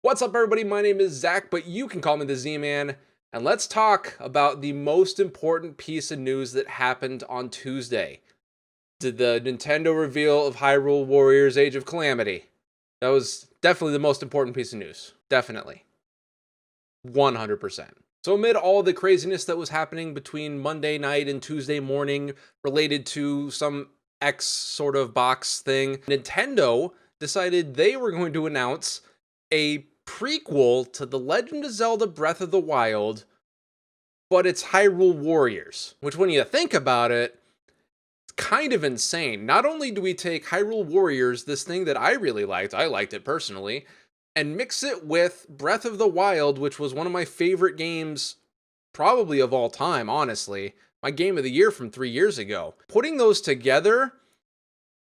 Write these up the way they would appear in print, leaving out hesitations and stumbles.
What's up, everybody? My name is Zach, but you can call me the Z-Man, and let's talk about the most important piece of news that happened on Tuesday. The Nintendo reveal of Hyrule Warriors Age of Calamity. That was definitely the most important piece of news. Definitely. 100%. So amid all the craziness that was happening between Monday night and Tuesday morning related to some X sort of box thing, Nintendo decided they were going to announce a prequel to The Legend of Zelda Breath of the Wild, but it's Hyrule Warriors, which when you think about it, it's kind of insane. Not only do we take Hyrule Warriors, this thing that I really liked, I liked it personally, and mix it with Breath of the Wild, which was one of my favorite games probably of all time, honestly. My game of the year from 3 years ago. Putting those together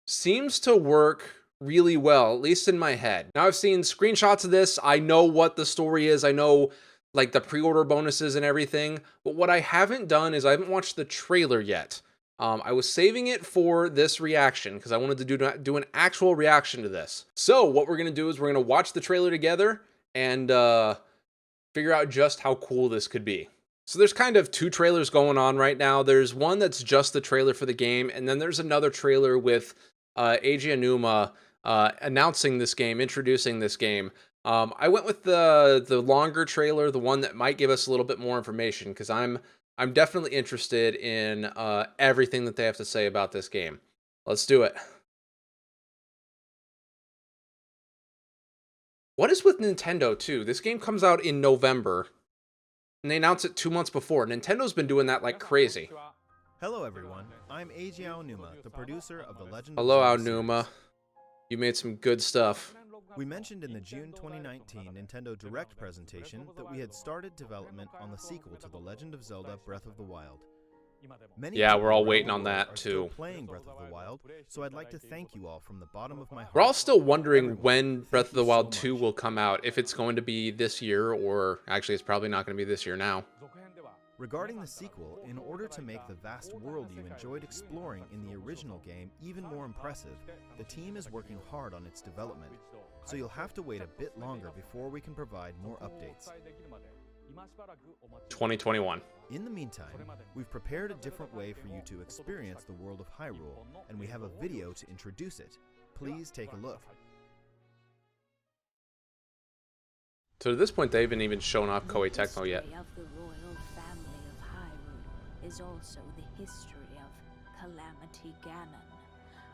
seems to work really well, at least in my head. Now I've seen screenshots of this. I know what the story is. I know like the pre-order bonuses and everything. But what I haven't done is I haven't watched the trailer yet. I was saving it for this reaction because I wanted to do an actual reaction to this. So what we're going to do is we're going to watch the trailer together and figure out just how cool this could be. So there's kind of two trailers going on right now. There's one that's just the trailer for the game, and then there's another trailer with Eiji Aonuma announcing this game, introducing this game. I went with the longer trailer, the one that might give us a little bit more information, because I'm definitely interested in everything that they have to say about this game. Let's do it. What is with Nintendo too? This game comes out in November, and they announce it 2 months before. Nintendo's been doing that like crazy. Hello everyone, I'm Eiji Aonuma, the producer of The Legend Hello, of Zelda Aonuma. series. You made some good stuff. We mentioned in the June 2019 Nintendo Direct presentation that we had started development on the sequel to The Legend of Zelda Breath of the Wild. Many Yeah, people we're all around waiting the on world that are still too. playing Breath of the Wild, so I'd like to thank you all from the bottom of my heart. We're all still wondering Everyone, when thank Breath of you the Wild so 2 much. will come out, if it's going to be this year, or actually it's probably not going to be this year now. Regarding the sequel, in order to make the vast world you enjoyed exploring in the original game even more impressive, the team is working hard on its development, so you'll have to wait a bit longer before we can provide more updates. 2021. In the meantime, we've prepared a different way for you to experience the world of Hyrule, and we have a video to introduce it. Please take a look. So at this point, they haven't even shown off Koei Tecmo yet. The history of the royal family of Hyrule is also the history of Calamity Ganon,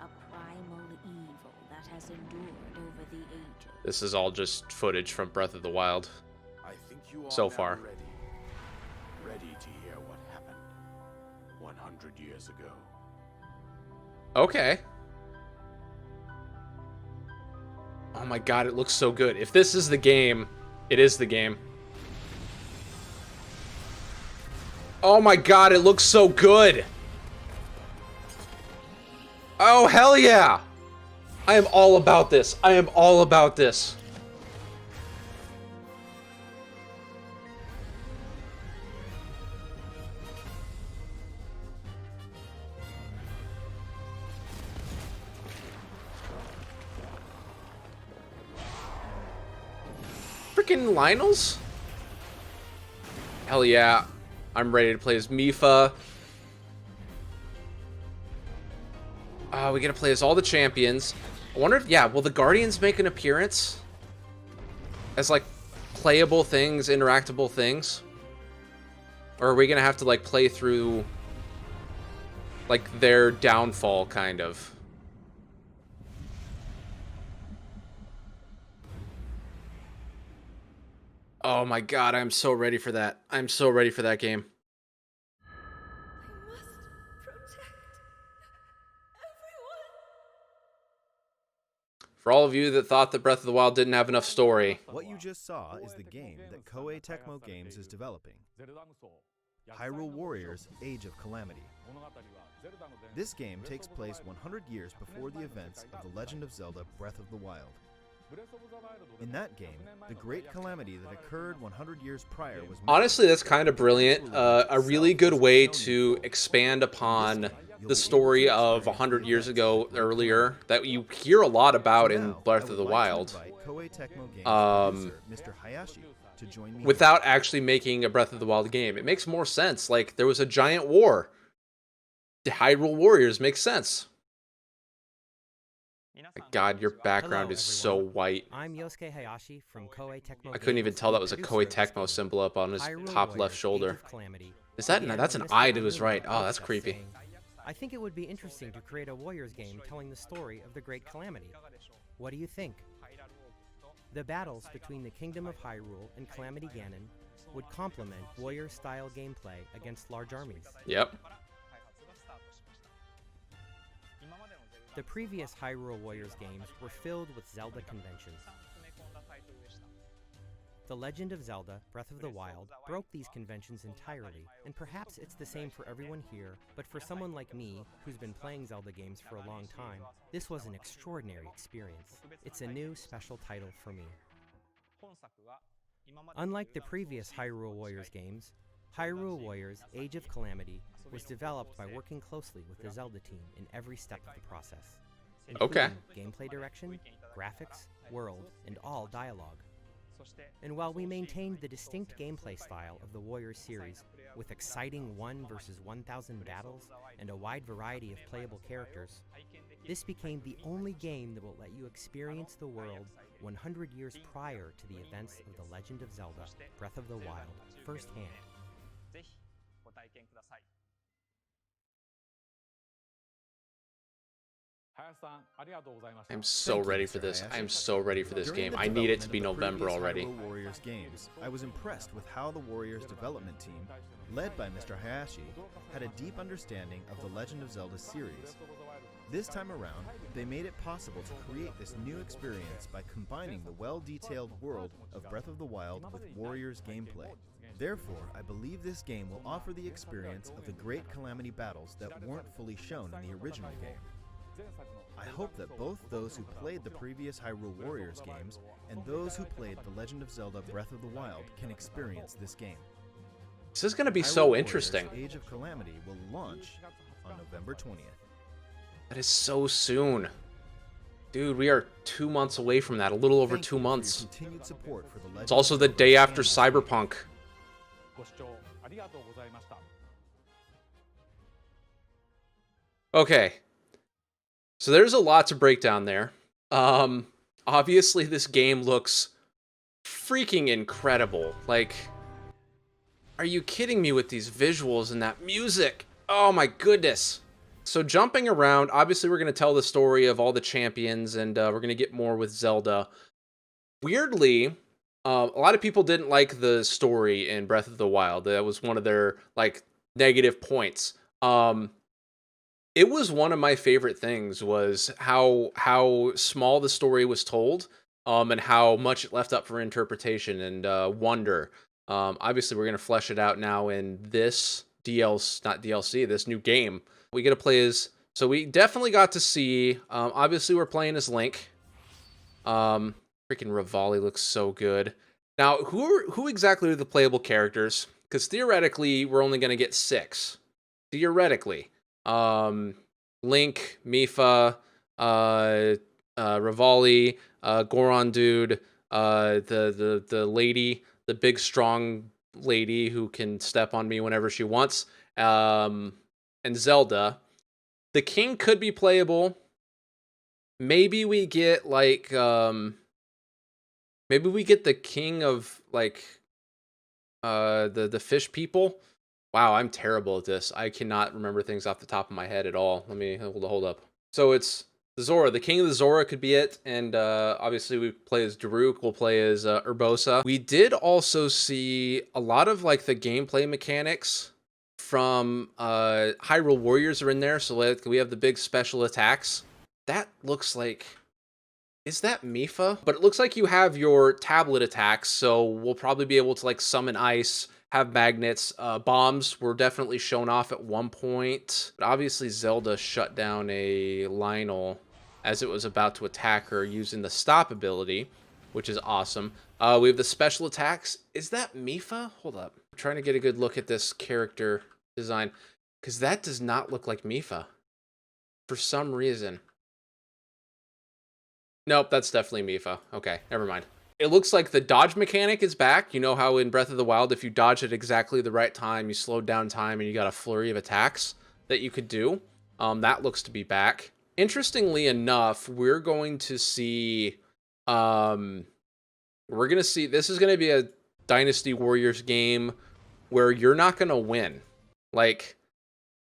a primal evil that has endured over the ages. This is all just footage from Breath of the Wild. I think you are So now far. ready to hear what happened 100 years ago. Okay. Oh my god, it looks so good. If this is the game, it is the game. Oh my god, it looks so good. Oh, hell yeah. I am all about this. I am all about this. Freaking Lionels? Hell yeah. I'm ready to play as Mifa. We gotta play as all the champions. I wonder if, yeah, will the Guardians make an appearance? As like playable things, interactable things? Or are we gonna have to like play through like their downfall kind of? Oh my god, I'm so ready for that. I'm so ready for that game. I must protect everyone. For all of you that thought that Breath of the Wild didn't have enough story, What you just saw is the game that Koei Tecmo Games is developing. Hyrule Warriors Age of Calamity. This game takes place 100 years before the events of The Legend of Zelda Breath of the Wild. In that game, the great calamity that occurred 100 years prior was... honestly, that's kind of brilliant. A really good way to expand upon the story of 100 years ago earlier that you hear a lot about in Breath of the Wild. Koei Tecmo Games producer Mr. Hayashi to join me without actually making a Breath of the Wild game. It makes more sense. Like, there was a giant war. The Hyrule Warriors makes sense. My God, your background is so white. I'm Yosuke Hayashi from Koei Tecmo I couldn't even Games tell that and was a producer Koei of this Tecmo game. symbol up on his Hyrule top Warriors: left Age shoulder. of Calamity Is that began that's an when Mr. eye to Hyrule his right? Oh, that's approached us creepy. saying, I think it would be interesting to create a Warriors game telling the story of the Great Calamity. What do you think? The battles between the Kingdom of Hyrule and Calamity Ganon would complement Warrior-style gameplay against large armies. Yep. The previous Hyrule Warriors games were filled with Zelda conventions. The Legend of Zelda: Breath of the Wild broke these conventions entirely, and perhaps it's the same for everyone here, but for someone like me, who's been playing Zelda games for a long time, this was an extraordinary experience. It's a new, special title for me. Unlike the previous Hyrule Warriors games, Hyrule Warriors: Age of Calamity was developed by working closely with the Zelda team in every step of the process, Okay. including gameplay direction, graphics, world, and all dialogue. And while we maintained the distinct gameplay style of the Warriors series, with exciting 1 versus 1,000 battles and a wide variety of playable characters, this became the only game that will let you experience the world 100 years prior to the events of The Legend of Zelda: Breath of the Wild firsthand. I'm so Thank you, ready Mr. for this. Hayashi. I'm so ready for this During game. the I need it to development be of the November previous already. Hyrule Warriors games, I was impressed with how the Warriors development team, led by Mr. Hayashi, had a deep understanding of the Legend of Zelda series. This time around, they made it possible to create this new experience by combining the well-detailed world of Breath of the Wild with Warriors gameplay. Therefore, I believe this game will offer the experience of the Great Calamity battles that weren't fully shown in the original game. I hope that both those who played the previous Hyrule Warriors games and those who played The Legend of Zelda: Breath of the Wild can experience this game. This is going to be Hyrule so Warriors: interesting. Age of Calamity will launch on November 20th. That is so soon. Dude, we are 2 months away from that. A little over Thank 2 you for your months. continued support for The Legend It's also of the Zelda day after and this game. Cyberpunk. Okay. So there's a lot to break down there. Obviously this game looks freaking incredible. Like, are you kidding me with these visuals and that music? Oh my goodness. So jumping around, obviously we're going to tell the story of all the champions, and we're going to get more with Zelda. Weirdly, a lot of people didn't like the story in Breath of the Wild. That was one of their, like, negative points. It was one of my favorite things, was how small the story was told, and how much it left up for interpretation and wonder. Obviously, we're going to flesh it out now in this this new game. We get to play as, so we definitely got to see, obviously we're playing as Link. Freaking Rivali looks so good. Now, who exactly are the playable characters? Because theoretically, we're only going to get 6. Theoretically. Link, Mipha, Rivali, Goron dude, the lady, the big strong lady who can step on me whenever she wants, and Zelda. The king could be playable. Maybe we get like maybe we get the king of like the fish people. Wow, I'm terrible at this. I cannot remember things off the top of my head at all. Let me hold up. So it's the Zora. The king of the Zora could be it. And obviously we play as Daruk. We'll play as Urbosa. We did also see a lot of like the gameplay mechanics from Hyrule Warriors are in there. So like, we have the big special attacks. That looks like... Is that Mipha? But it looks like you have your tablet attacks. So we'll probably be able to like summon ice, have magnets. Bombs were definitely shown off at one point. But obviously Zelda shut down a Lionel as it was about to attack her using the stop ability, which is awesome. We have the special attacks. Is that Mipha? Hold up. I'm trying to get a good look at this character design, because that does not look like Mipha for some reason. Nope, that's definitely Mifa. Okay, never mind. It looks like the dodge mechanic is back. You know how in Breath of the Wild, if you dodge at exactly the right time, you slowed down time and you got a flurry of attacks that you could do. That looks to be back. Interestingly enough, we're going to see... this is going to be a Dynasty Warriors game where you're not going to win. Like,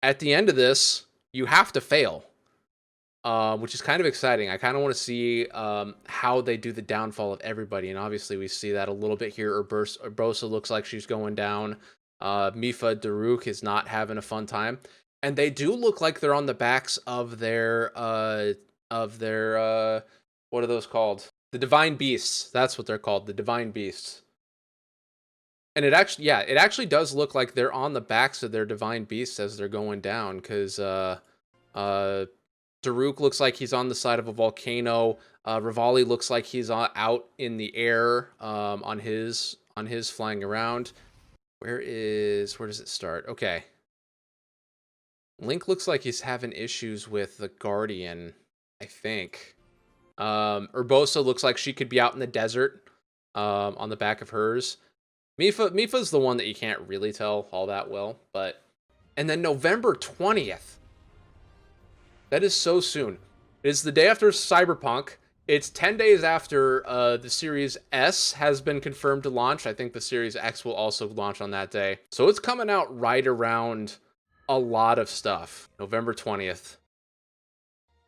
at the end of this, you have to fail. Which is kind of exciting. I kind of want to see how they do the downfall of everybody. And obviously we see that a little bit here. Urbosa looks like she's going down. Mifa Daruk is not having a fun time. And they do look like they're on the backs of their what are those called? The Divine Beasts. That's what they're called. The Divine Beasts. And it actually does look like they're on the backs of their Divine Beasts as they're going down. Because Daruk looks like he's on the side of a volcano. Rivali looks like he's out in the air on his flying around. Where does it start? Okay. Link looks like he's having issues with the Guardian, I think. Urbosa looks like she could be out in the desert on the back of hers. Mifa's the one that you can't really tell all that well. And then November 20th. That is so soon. It is the day after Cyberpunk. It's 10 days after the Series S has been confirmed to launch. I think the Series X will also launch on that day. So it's coming out right around a lot of stuff. November 20th.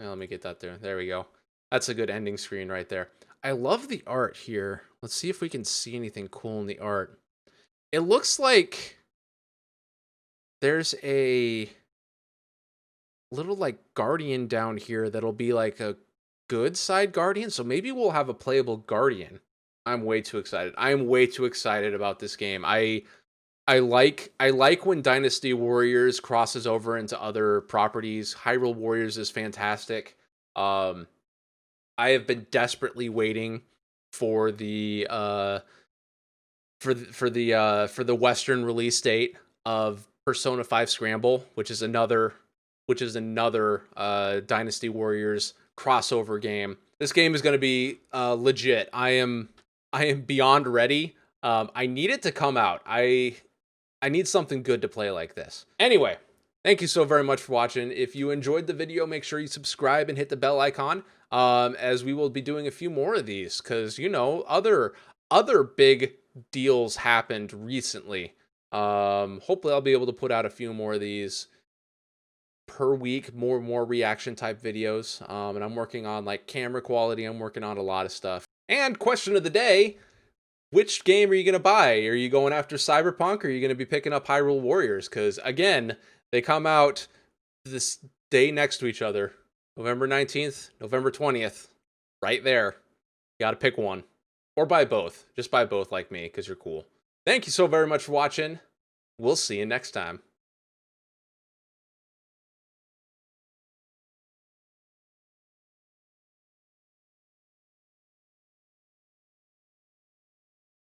Now, let me get that there. There we go. That's a good ending screen right there. I love the art here. Let's see if we can see anything cool in the art. It looks like there's a little like guardian down here that'll be like a good side guardian, so maybe we'll have a playable guardian. I'm way too excited. I'm way too excited about this game. I like when Dynasty Warriors crosses over into other properties. Hyrule Warriors is fantastic. I have been desperately waiting for the Western release date of Persona 5 Scramble, which is another Dynasty Warriors crossover game. This game is going to be legit. I am beyond ready. I need it to come out. I need something good to play like this. Anyway, thank you so very much for watching. If you enjoyed the video, make sure you subscribe and hit the bell icon, as we will be doing a few more of these, because, you know, other big deals happened recently. Hopefully I'll be able to put out a few more of these per week, more reaction type videos. And I'm working on like camera quality. I'm working on a lot of stuff. And question of the day, which game are you going to buy? Are you going after Cyberpunk, or are you going to be picking up Hyrule Warriors? Because again, they come out this day next to each other. November 19th, November 20th, right there. You got to pick one, or buy both. Just buy both like me, because you're cool. Thank you so very much for watching. We'll see you next time.